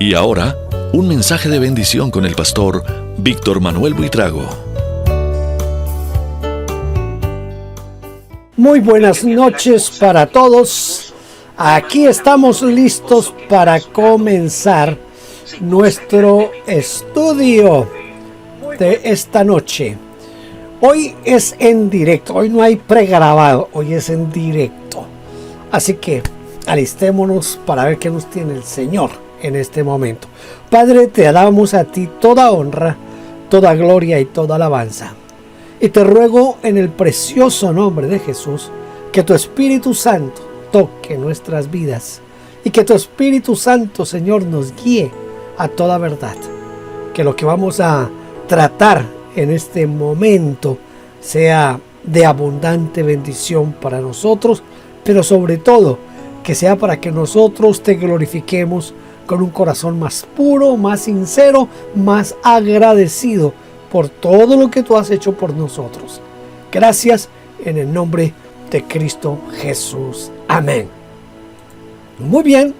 Y ahora, un mensaje de bendición con el pastor Víctor Manuel Buitrago. Muy buenas noches para todos. Aquí estamos listos para comenzar nuestro estudio de esta noche. Hoy es en directo, hoy no hay pregrabado, hoy es en directo. Así que alistémonos para ver qué nos tiene el Señor en este momento. Padre, te damos a ti toda honra, toda gloria y toda alabanza. Y te ruego en el precioso nombre de Jesús que tu Espíritu Santo toque nuestras vidas y que tu Espíritu Santo, Señor, nos guíe a toda verdad. Que lo que vamos a tratar en este momento sea de abundante bendición para nosotros, pero sobre todo que sea para que nosotros te glorifiquemos con un corazón más puro, más sincero, más agradecido por todo lo que tú has hecho por nosotros. Gracias en el nombre de Cristo Jesús. Amén. Muy bien,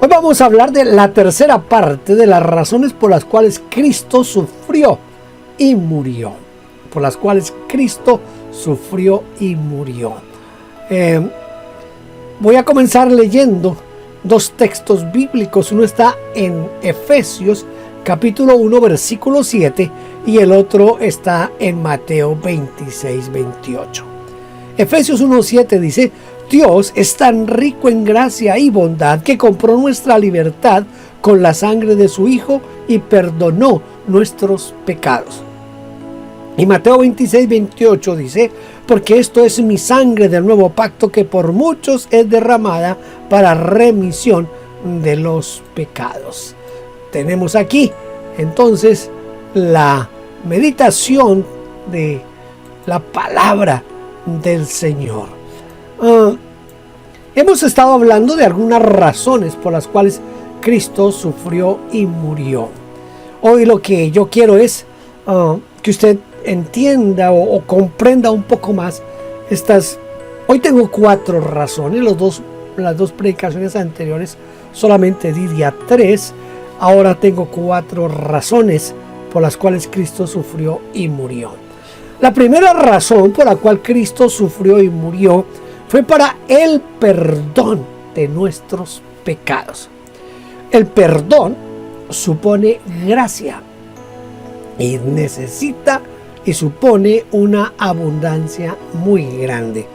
hoy vamos a hablar de la tercera parte de las razones por las cuales Cristo sufrió y murió. Por las cuales Cristo sufrió y murió. Voy a comenzar leyendo dos textos bíblicos. Uno está en Efesios capítulo 1 versículo 7 y el otro está en Mateo 26-28. Efesios 1:7 dice: Dios es tan rico en gracia y bondad que compró nuestra libertad con la sangre de su Hijo y perdonó nuestros pecados. Y Mateo 26-28 dice: porque esto es mi sangre del nuevo pacto que por muchos es derramada para remisión de los pecados. Tenemos aquí entonces la meditación de la palabra del Señor. Hemos estado hablando de algunas razones por las cuales Cristo sufrió y murió. Hoy lo que yo quiero es que usted entienda o comprenda un poco más estas. Hoy tengo 4 razones. Las dos predicaciones anteriores solamente di día 3. Ahora tengo 4 razones por las cuales Cristo sufrió y murió. La primera razón por la cual Cristo sufrió y murió fue para el perdón de nuestros pecados. El perdón supone gracia y necesita y supone una abundancia muy grande.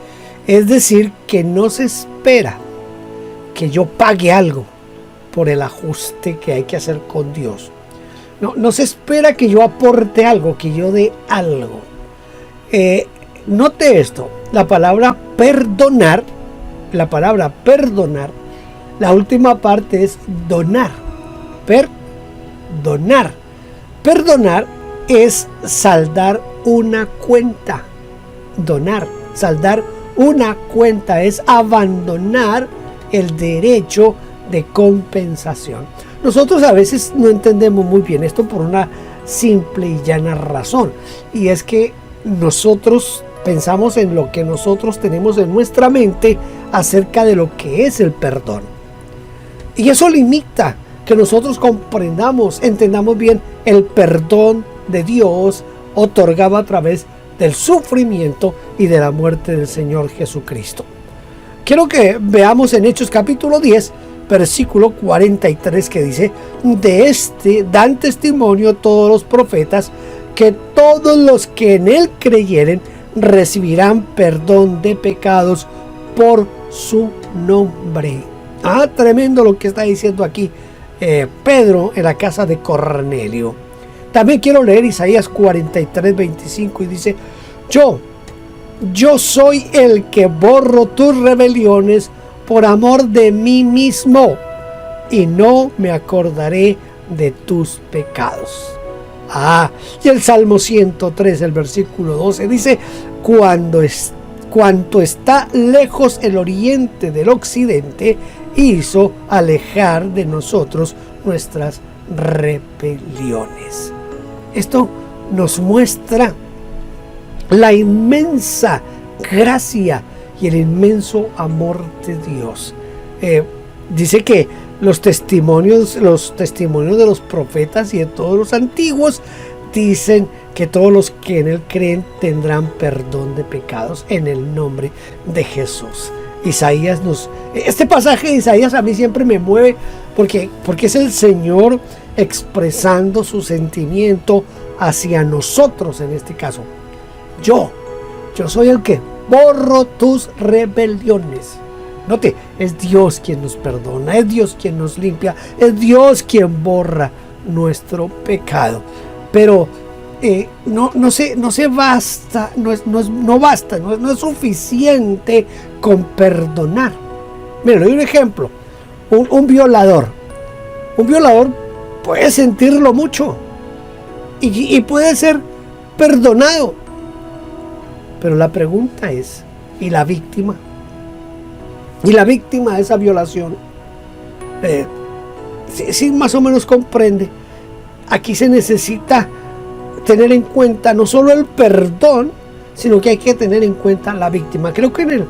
Es decir, que no se espera que yo pague algo por el ajuste que hay que hacer con Dios. No se espera que yo aporte algo, que yo dé algo. Note esto, la palabra perdonar, la última parte es donar. Perdonar es saldar una cuenta. Saldar una cuenta es abandonar el derecho de compensación. Nosotros a veces no entendemos muy bien esto por una simple y llana razón, y es que nosotros pensamos en lo que nosotros tenemos en nuestra mente acerca de lo que es el perdón, y eso limita que nosotros entendamos bien el perdón de Dios otorgado a través del sufrimiento y de la muerte del Señor Jesucristo. Quiero que veamos en Hechos capítulo 10 versículo 43 que dice: de este dan testimonio todos los profetas que todos los que en él creyeren recibirán perdón de pecados por su nombre. Tremendo lo que está diciendo aquí Pedro en la casa de Cornelio. También quiero leer Isaías 43:25 y dice: yo soy el que borro tus rebeliones por amor de mí mismo, y no me acordaré de tus pecados. Y el Salmo 103, el versículo 12 dice: cuanto está lejos el oriente del occidente, hizo alejar de nosotros nuestras rebeliones. Esto nos muestra la inmensa gracia y el inmenso amor de Dios. Dice que Los testimonios de los profetas y de todos los antiguos dicen que todos los que en Él creen tendrán perdón de pecados en el nombre de Jesús. Este pasaje de Isaías a mí siempre me mueve porque es el Señor expresando su sentimiento hacia nosotros en este caso. Yo soy el que borro tus rebeliones. Note, es Dios quien nos perdona, es Dios quien nos limpia, es Dios quien borra nuestro pecado. Pero no basta, no es suficiente con perdonar. Mira, le doy un ejemplo. Un violador puede sentirlo mucho y puede ser perdonado. Pero la pregunta es, ¿y la víctima? Y la víctima de esa violación, sí, más o menos comprende. Aquí se necesita tener en cuenta no solo el perdón, sino que hay que tener en cuenta la víctima. Creo que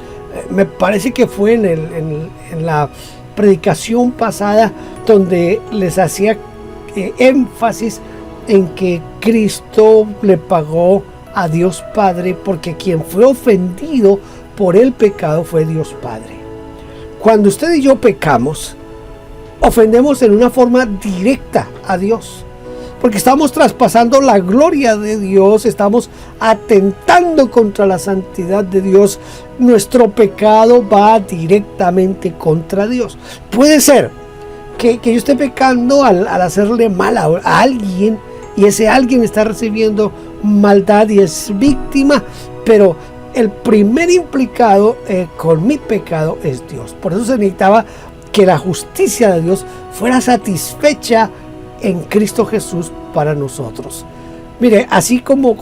me parece que fue en la predicación pasada donde les hacía énfasis en que Cristo le pagó a Dios Padre, porque quien fue ofendido por el pecado fue Dios Padre. Cuando usted y yo pecamos, ofendemos en una forma directa a Dios, porque estamos traspasando la gloria de Dios, estamos atentando contra la santidad de Dios. Nuestro pecado va directamente contra Dios. Puede ser que yo esté pecando al hacerle mal a alguien, y ese alguien está recibiendo maldad y es víctima, pero el primer implicado con mi pecado es Dios. Por eso se necesitaba que la justicia de Dios fuera satisfecha en Cristo Jesús para nosotros. Mire, así como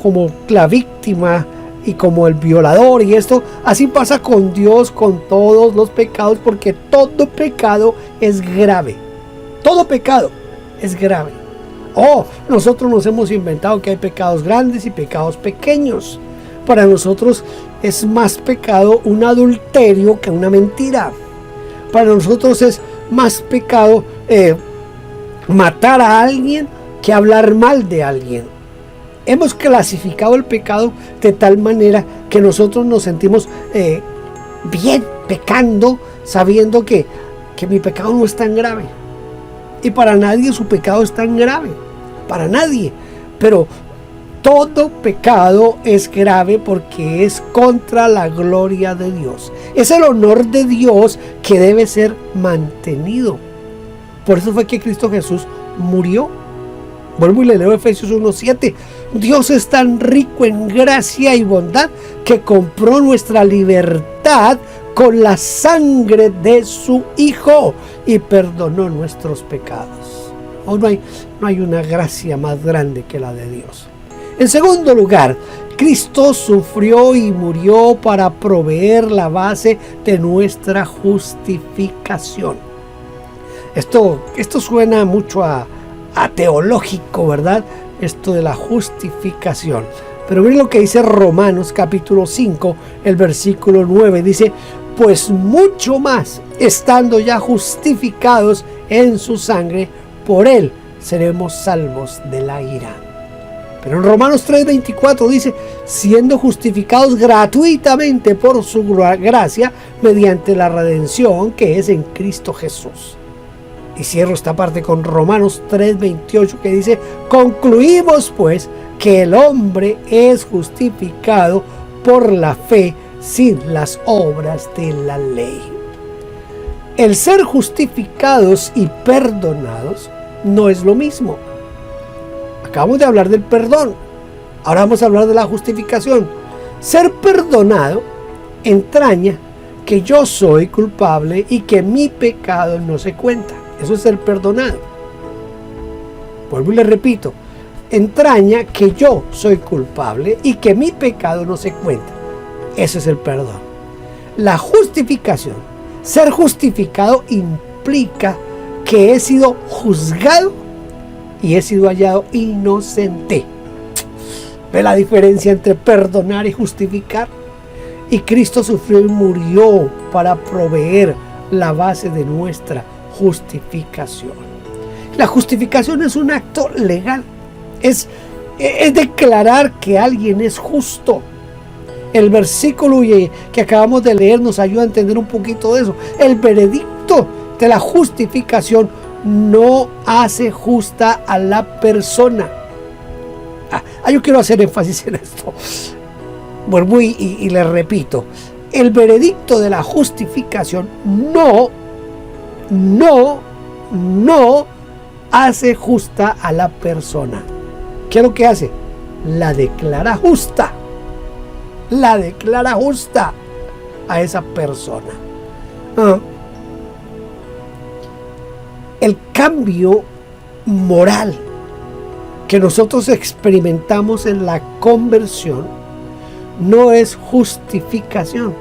la víctima y como el violador y esto, así pasa con Dios, con todos los pecados, porque todo pecado es grave. Todo pecado es grave. Nosotros nos hemos inventado que hay pecados grandes y pecados pequeños. Para nosotros es más pecado un adulterio que una mentira. Para nosotros es más pecado matar a alguien que hablar mal de alguien. Hemos clasificado el pecado de tal manera que nosotros nos sentimos bien pecando, sabiendo que mi pecado no es tan grave. Y para nadie su pecado es tan grave. Para nadie. Pero todo pecado es grave porque es contra la gloria de Dios. Es el honor de Dios que debe ser mantenido. Por eso fue que Cristo Jesús murió. Vuelvo y le leo Efesios 1:7. Dios es tan rico en gracia y bondad que compró nuestra libertad con la sangre de su Hijo y perdonó nuestros pecados. No hay una gracia más grande que la de Dios. En segundo lugar, Cristo sufrió y murió para proveer la base de nuestra justificación. Esto suena mucho a teológico, ¿verdad? Esto de la justificación. Pero miren lo que dice Romanos capítulo 5, el versículo 9. Dice, pues mucho más, estando ya justificados en su sangre, por él seremos salvos de la ira. Pero en Romanos 3:24 dice, siendo justificados gratuitamente por su gracia, mediante la redención que es en Cristo Jesús. Y cierro esta parte con Romanos 3:28 que dice, concluimos pues que el hombre es justificado por la fe sin las obras de la ley. El ser justificados y perdonados no es lo mismo. Acabamos de hablar del perdón. Ahora vamos a hablar de la justificación. Ser perdonado entraña que yo soy culpable y que mi pecado no se cuenta. Eso es ser perdonado. Vuelvo y le repito. Entraña que yo soy culpable y que mi pecado no se cuenta. Eso es el perdón. La justificación, ser justificado implica que he sido juzgado y he sido hallado inocente. ¿Ve la diferencia entre perdonar y justificar? Y Cristo sufrió y murió para proveer la base de nuestra justificación. La justificación es un acto legal, es declarar que alguien es justo. El versículo que acabamos de leer nos ayuda a entender un poquito de eso. El veredicto de la justificación no hace justa a la persona. Yo quiero hacer énfasis en esto. Vuelvo y le repito. El veredicto de la justificación no hace justa a la persona. ¿Qué es lo que hace? La declara justa. La declara justa a esa persona. El cambio moral que nosotros experimentamos en la conversión no es justificación,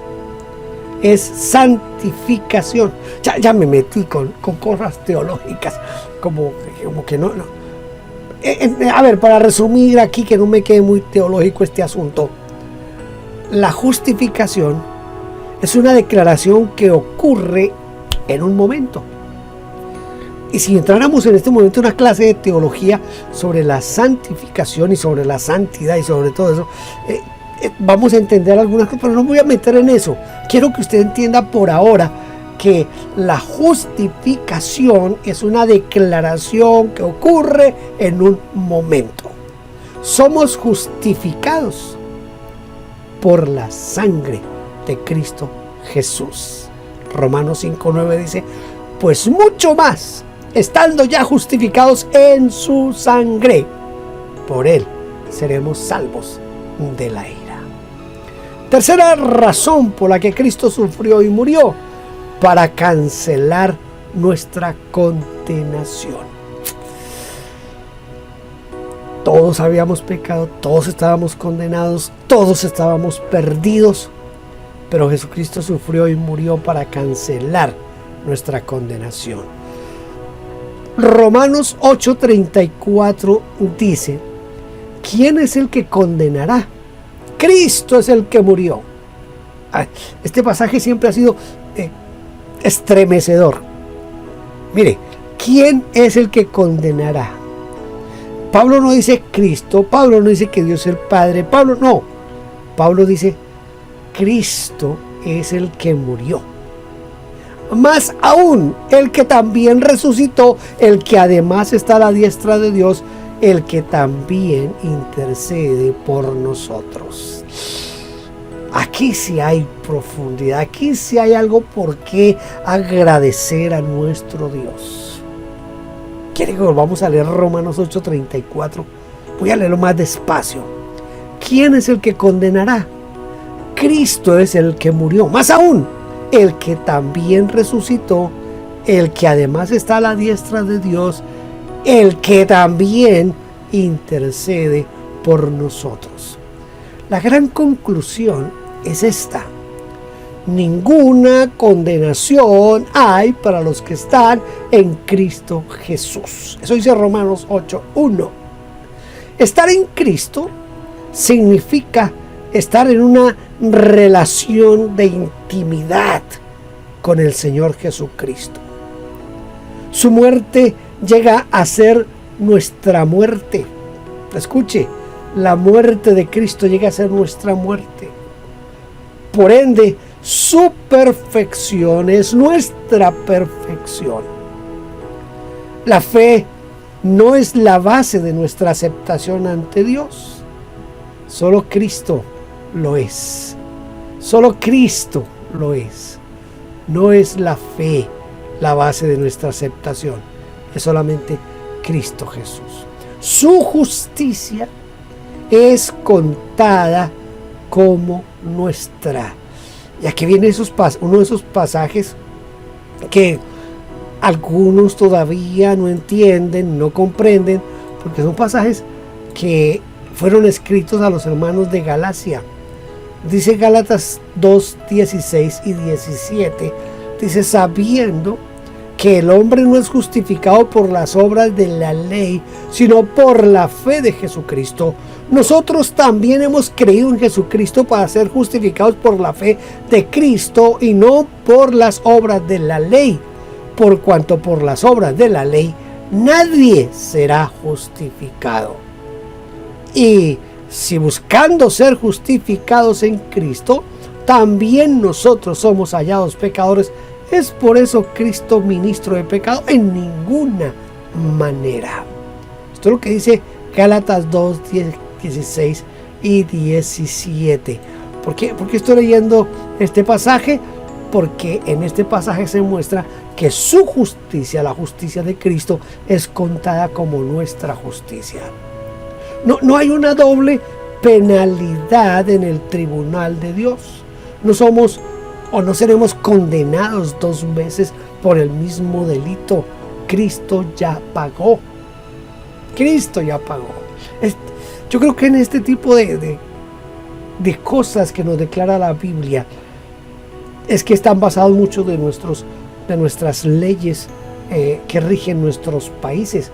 es santificación. Ya me metí con cosas teológicas, como que no. A ver, para resumir aquí, que no me quede muy teológico este asunto. La justificación es una declaración que ocurre en un momento. Y si entráramos en este momento en una clase de teología sobre la santificación y sobre la santidad y sobre todo eso, vamos a entender algunas cosas, pero no me voy a meter en eso. Quiero que usted entienda por ahora que la justificación es una declaración que ocurre en un momento. Somos justificados por la sangre de Cristo Jesús. Romanos 5:9 dice: pues mucho más, estando ya justificados en su sangre, por él seremos salvos de la ira. Tercera razón por la que Cristo sufrió y murió: para cancelar nuestra condenación. Todos habíamos pecado, todos estábamos condenados, todos estábamos perdidos, pero Jesucristo sufrió y murió para cancelar nuestra condenación. Romanos 8:34 dice: ¿quién es el que condenará? Cristo es el que murió. Este pasaje siempre ha sido estremecedor. Mire, ¿quién es el que condenará? Pablo no dice Cristo, Pablo no dice que Dios es el Padre, Pablo dice Cristo es el que murió. Más aún, el que también resucitó, el que además está a la diestra de Dios, el que también intercede por nosotros. Aquí sí hay profundidad, aquí sí hay algo por qué agradecer a nuestro Dios. ¿Quiere que volvamos a leer Romanos 8:34? Voy a leerlo más despacio. ¿Quién es el que condenará? Cristo es el que murió. Más aún, el que también resucitó, el que además está a la diestra de Dios, el que también intercede por nosotros. La gran conclusión es esta: ninguna condenación hay para los que están en Cristo Jesús. Eso dice Romanos 8:1. Estar en Cristo significa estar en una relación de intimidad con el Señor Jesucristo. Su muerte llega a ser nuestra muerte. Escuche, la muerte de Cristo llega a ser nuestra muerte. Por ende, su perfección es nuestra perfección. La fe no es la base de nuestra aceptación ante Dios. Solo Cristo lo es. Solo Cristo lo es. No es la fe la base de nuestra aceptación. Es solamente Cristo Jesús. Su justicia es contada como nuestra. Y aquí viene uno de esos pasajes que algunos todavía no entienden, no comprenden, porque son pasajes que fueron escritos a los hermanos de Galacia. Dice Gálatas 2:16 y 17, dice: sabiendo que el hombre no es justificado por las obras de la ley, sino por la fe de Jesucristo, nosotros también hemos creído en Jesucristo para ser justificados por la fe de Cristo y no por las obras de la ley, por cuanto por las obras de la ley nadie será justificado. Y si buscando ser justificados en Cristo, también nosotros somos hallados pecadores, es por eso Cristo ministro de pecado en ninguna manera. Esto es lo que dice Gálatas 2, 16 y 17. ¿Por qué estoy leyendo este pasaje? Porque en este pasaje se muestra que su justicia, la justicia de Cristo, es contada como nuestra justicia. No hay una doble penalidad en el tribunal de Dios. No somos o no seremos condenados dos veces por el mismo delito. Cristo ya pagó. Cristo ya pagó. Yo creo que en este tipo de cosas que nos declara la Biblia es que están basados muchos de nuestras leyes que rigen nuestros países.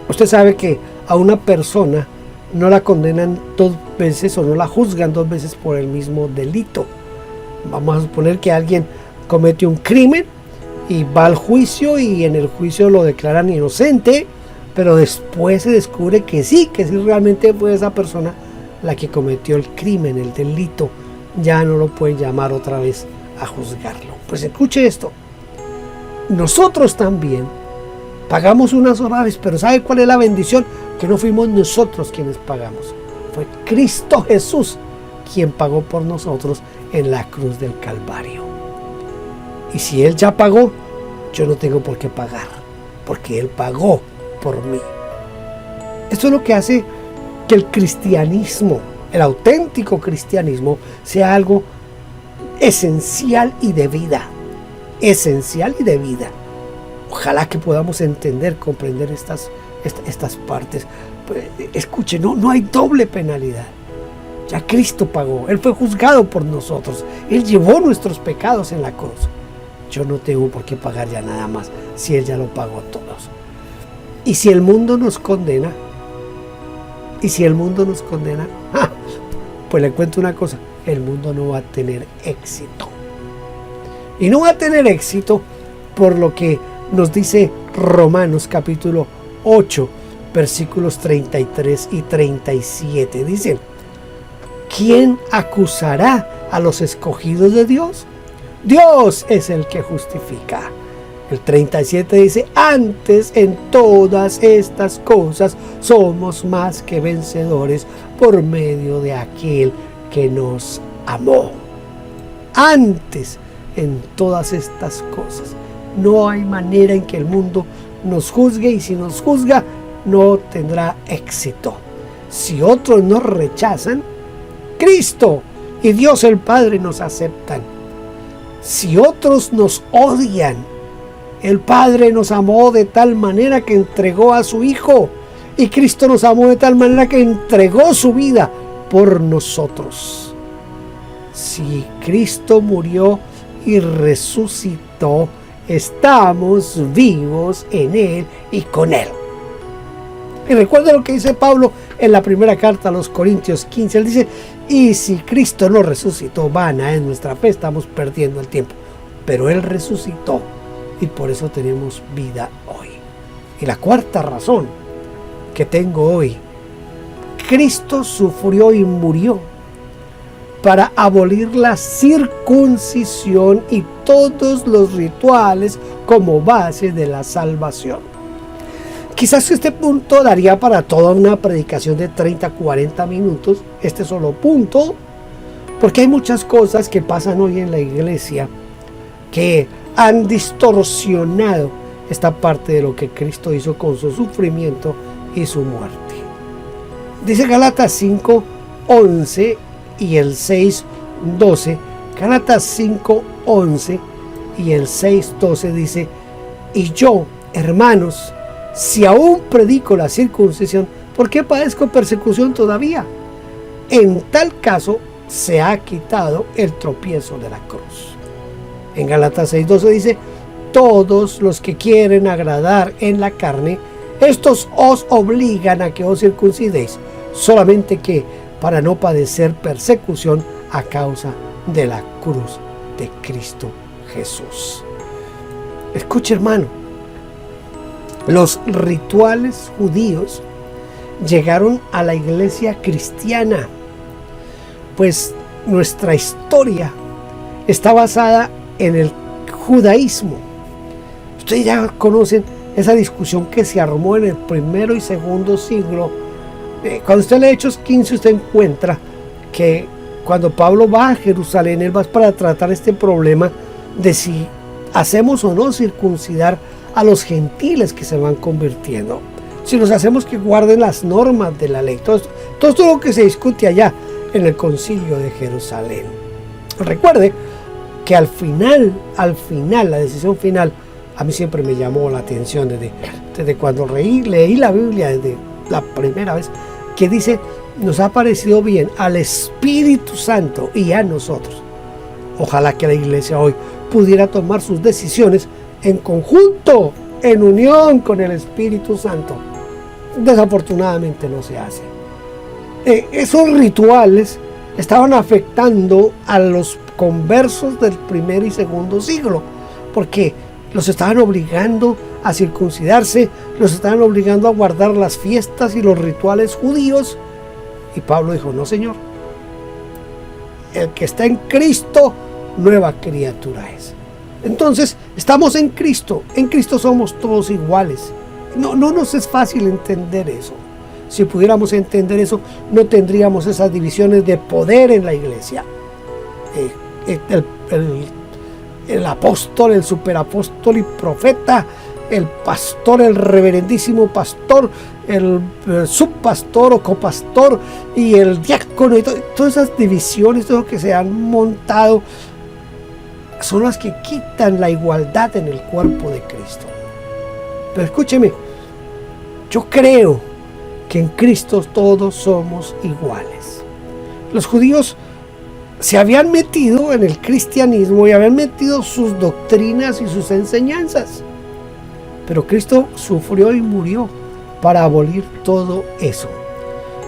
Usted sabe que a una persona no la condenan dos veces o no la juzgan dos veces por el mismo delito. Vamos a suponer que alguien comete un crimen y va al juicio y en el juicio lo declaran inocente, pero después se descubre que sí realmente fue esa persona la que cometió el crimen, el delito. Ya no lo pueden llamar otra vez a juzgarlo. Pues escuche esto. Nosotros también pagamos una sola vez, pero ¿sabe cuál es la bendición? Que no fuimos nosotros quienes pagamos. Fue Cristo Jesús quien pagó por nosotros en la cruz del Calvario. Y si Él ya pagó, yo no tengo por qué pagar, porque Él pagó por mí. Esto es lo que hace que el cristianismo, el auténtico cristianismo, sea algo esencial y de vida. Esencial y de vida. Ojalá que podamos entender, comprender estas partes. Pues, escuche, no hay doble penalidad. Ya Cristo pagó. Él fue juzgado por nosotros. Él llevó nuestros pecados en la cruz. Yo no tengo por qué pagar ya nada más si Él ya lo pagó todos. Y si el mundo nos condena, pues le cuento una cosa, el mundo no va a tener éxito. Y no va a tener éxito por lo que nos dice Romanos capítulo 8, versículos 33 y 37. Dicen, ¿quién acusará a los escogidos de Dios? Dios es el que justifica. El 37 dice, antes en todas estas cosas somos más que vencedores por medio de aquel que nos amó. Antes en todas estas cosas. No hay manera en que el mundo nos juzgue, y si nos juzga no tendrá éxito. Si otros nos rechazan, Cristo y Dios el Padre nos aceptan. Si otros nos odian, el Padre nos amó de tal manera que entregó a su Hijo, y Cristo nos amó de tal manera que entregó su vida por nosotros. Si Cristo murió y resucitó, estamos vivos en Él y con Él. Y recuerda lo que dice Pablo en la primera carta a los Corintios 15. Él dice, y si Cristo no resucitó, vana es nuestra fe, estamos perdiendo el tiempo. Pero Él resucitó y por eso tenemos vida hoy. Y la cuarta razón que tengo hoy, Cristo sufrió y murió para abolir la circuncisión y todos los rituales como base de la salvación. Quizás este punto daría para toda una predicación de 30-40 minutos, este solo punto, porque hay muchas cosas que pasan hoy en la iglesia que han distorsionado esta parte de lo que Cristo hizo con su sufrimiento y su muerte. Dice Gálatas 5:11 y el 6:12. Gálatas 5:11 y el 6:12 dice, y yo, hermanos, si aún predico la circuncisión, ¿por qué padezco persecución todavía? En tal caso, se ha quitado el tropiezo de la cruz. En Gálatas 6:12 dice, todos los que quieren agradar en la carne estos os obligan a que os circuncidéis, solamente que para no padecer persecución a causa de la cruz de Cristo Jesús. Escuche, hermano, los rituales judíos llegaron a la iglesia cristiana, pues nuestra historia está basada en el judaísmo. Ustedes ya conocen esa discusión que se armó en el primero y segundo siglo. Cuando usted lee Hechos 15, usted encuentra que cuando Pablo va a Jerusalén, él va para tratar este problema de si hacemos o no circuncidar a los gentiles que se van convirtiendo, si los hacemos que guarden las normas de la ley. Todo esto es lo que se discute allá en el concilio de Jerusalén. Recuerde que al final, la decisión final, a mí siempre me llamó la atención desde cuando leí la Biblia, desde la primera vez, que dice: nos ha parecido bien al Espíritu Santo y a nosotros. Ojalá que la iglesia hoy pudiera tomar sus decisiones en conjunto, en unión con el Espíritu Santo. Desafortunadamente no se hace. Esos rituales estaban afectando a los conversos del primer y segundo siglo, porque los estaban obligando a circuncidarse, los estaban obligando a guardar las fiestas y los rituales judíos. Y Pablo dijo: no, Señor, el que está en Cristo, nueva criatura es. Entonces, estamos en Cristo somos todos iguales. No nos es fácil entender eso. Si pudiéramos entender eso, no tendríamos esas divisiones de poder en la iglesia. El apóstol, el superapóstol y profeta, el pastor, el reverendísimo pastor, el subpastor o copastor y el diácono, y todas esas divisiones, todo lo que se han montado, son las que quitan la igualdad en el cuerpo de Cristo. Pero escúcheme, yo creo que en Cristo todos somos iguales. Los judíos se habían metido en el cristianismo y habían metido sus doctrinas y sus enseñanzas, pero Cristo sufrió y murió para abolir todo eso.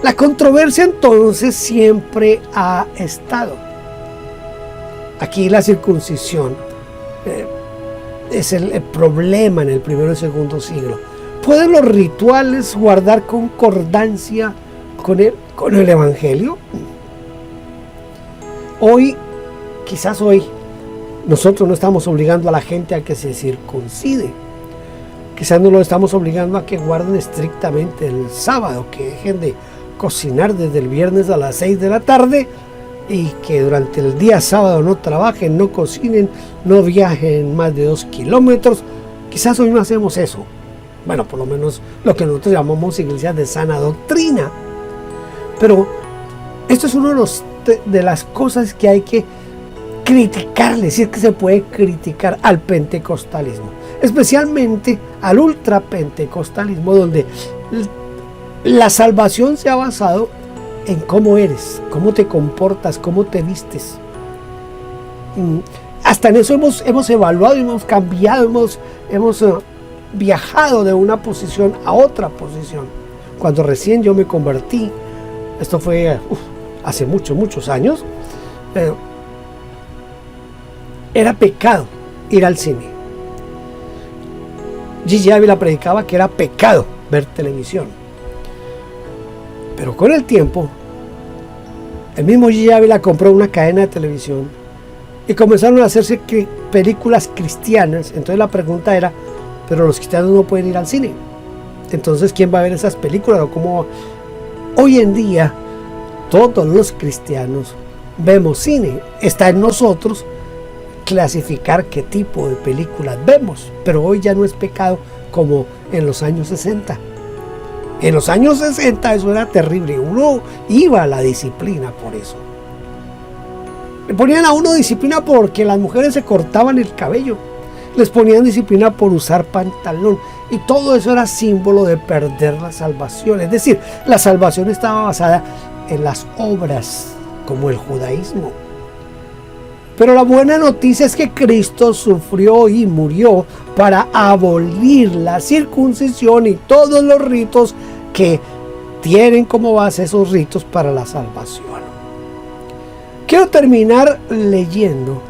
La controversia entonces siempre ha estado. Aquí la circuncisión es el problema en el primero y segundo siglo. ¿Pueden los rituales guardar concordancia con el Evangelio? Quizás hoy, nosotros no estamos obligando a la gente a que se circuncide. Quizás no lo estamos obligando a que guarden estrictamente el sábado, que dejen de cocinar desde el viernes a las 6 de la tarde y que durante el día sábado no trabajen, no cocinen, no viajen más de 2 kilómetros. Quizás hoy no hacemos eso. Bueno, por lo menos lo que nosotros llamamos iglesias de sana doctrina. Pero esto es uno de las cosas que hay que criticarle, si es que se puede criticar al pentecostalismo, especialmente al ultrapentecostalismo, donde la salvación se ha basado en cómo eres, cómo te comportas, cómo te vistes. Hasta en eso hemos evaluado, hemos cambiado, hemos viajado de una posición a otra posición. Cuando recién yo me convertí, esto fue hace muchos años, era pecado ir al cine. Gigi Ávila predicaba que era pecado ver televisión. Pero con el tiempo, el mismo Gigi Ávila compró una cadena de televisión y comenzaron a hacerse películas cristianas. Entonces la pregunta era: pero los cristianos no pueden ir al cine. Entonces, ¿quién va a ver esas películas? ¿O cómo? Hoy en día, todos los cristianos vemos cine. Está en nosotros clasificar qué tipo de películas vemos. Pero hoy ya no es pecado como en los años 60. En los años 60 eso era terrible. Uno iba a la disciplina por eso. Le ponían a uno disciplina porque las mujeres se cortaban el cabello. Les ponían disciplina por usar pantalón. Y todo eso era símbolo de perder la salvación. Es decir, la salvación estaba basada en las obras, como el judaísmo. Pero la buena noticia es que Cristo sufrió y murió para abolir la circuncisión y todos los ritos que tienen como base esos ritos para la salvación. Quiero terminar leyendo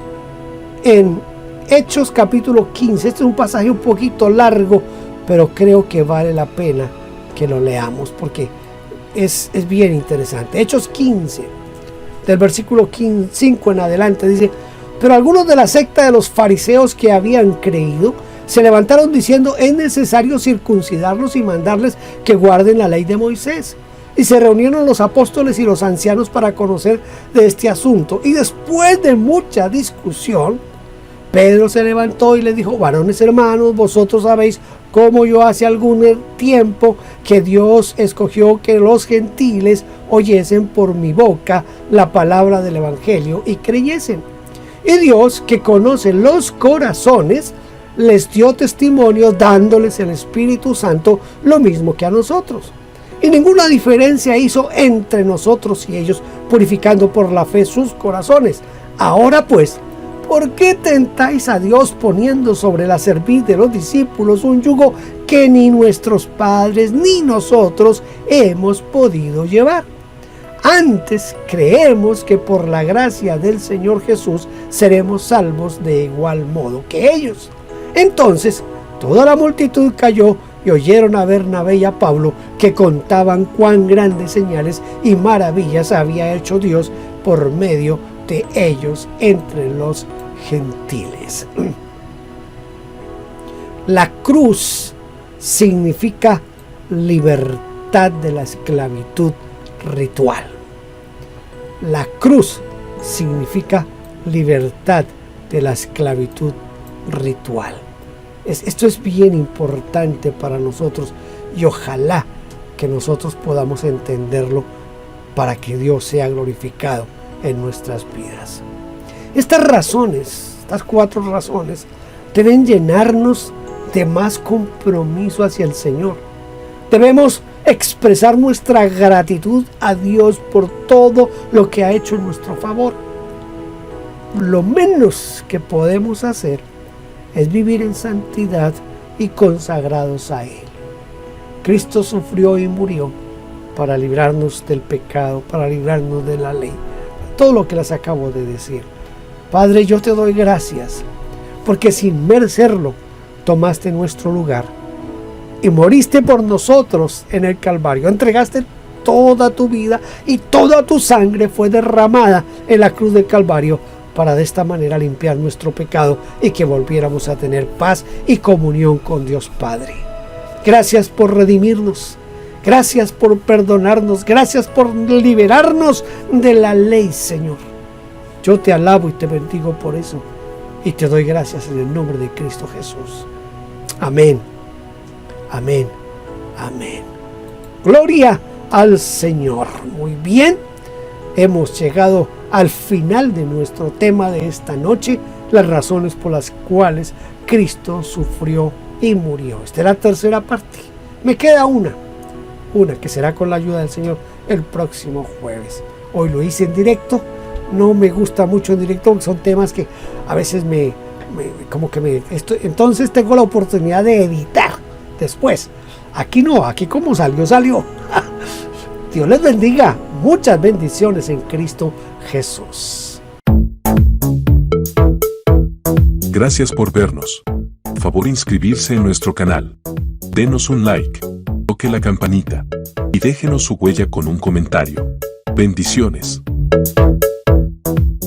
en Hechos capítulo 15. Este es un pasaje un poquito largo, pero creo que vale la pena que lo leamos porque es bien interesante. Hechos 15, del versículo 5 en adelante, dice: pero algunos de la secta de los fariseos que habían creído se levantaron diciendo: es necesario circuncidarlos y mandarles que guarden la ley de Moisés. Y se reunieron los apóstoles y los ancianos para conocer de este asunto. Y después de mucha discusión, Pedro se levantó y les dijo: varones hermanos, vosotros sabéis cómo yo hace algún tiempo que Dios escogió que los gentiles oyesen por mi boca la palabra del evangelio y creyesen. Y Dios, que conoce los corazones, les dio testimonio dándoles el Espíritu Santo, lo mismo que a nosotros. Y ninguna diferencia hizo entre nosotros y ellos, purificando por la fe sus corazones. Ahora pues, ¿por qué tentáis a Dios poniendo sobre la cerviz de los discípulos un yugo que ni nuestros padres ni nosotros hemos podido llevar? Antes creemos que por la gracia del Señor Jesús seremos salvos de igual modo que ellos. Entonces toda la multitud cayó y oyeron a Bernabé y a Pablo, que contaban cuán grandes señales y maravillas había hecho Dios por medio de ellos entre los gentiles. La cruz significa libertad de la esclavitud ritual. La cruz significa libertad de la esclavitud ritual. Esto es bien importante para nosotros y ojalá que nosotros podamos entenderlo para que Dios sea glorificado en nuestras vidas. Estas razones, estas 4 razones, deben llenarnos de más compromiso hacia el Señor. Debemos expresar nuestra gratitud a Dios por todo lo que ha hecho en nuestro favor. Lo menos que podemos hacer es vivir en santidad y consagrados a Él. Cristo sufrió y murió para librarnos del pecado, para librarnos de la ley. Todo lo que les acabo de decir. Padre, yo te doy gracias, porque sin merecerlo tomaste nuestro lugar y moriste por nosotros en el Calvario. Entregaste toda tu vida y toda tu sangre fue derramada en la cruz del Calvario para de esta manera limpiar nuestro pecado y que volviéramos a tener paz y comunión con Dios Padre. Gracias por redimirnos, gracias por perdonarnos, gracias por liberarnos de la ley, Señor. Yo te alabo y te bendigo por eso y te doy gracias en el nombre de Cristo Jesús. Amén, amén, amén. Gloria al Señor. Muy bien, hemos llegado al final de nuestro tema de esta noche, las razones por las cuales Cristo sufrió y murió. Esta es la tercera parte. Me queda una que será con la ayuda del Señor el próximo jueves. Hoy lo hice en directo. No me gusta mucho en directo porque son temas que a veces entonces tengo la oportunidad de editar después. Aquí no, aquí como salió. Dios les bendiga. Muchas bendiciones en Cristo Jesús. Gracias por vernos. Favor inscribirse en nuestro canal. Denos un like. Toque la campanita. Y déjenos su huella con un comentario. Bendiciones.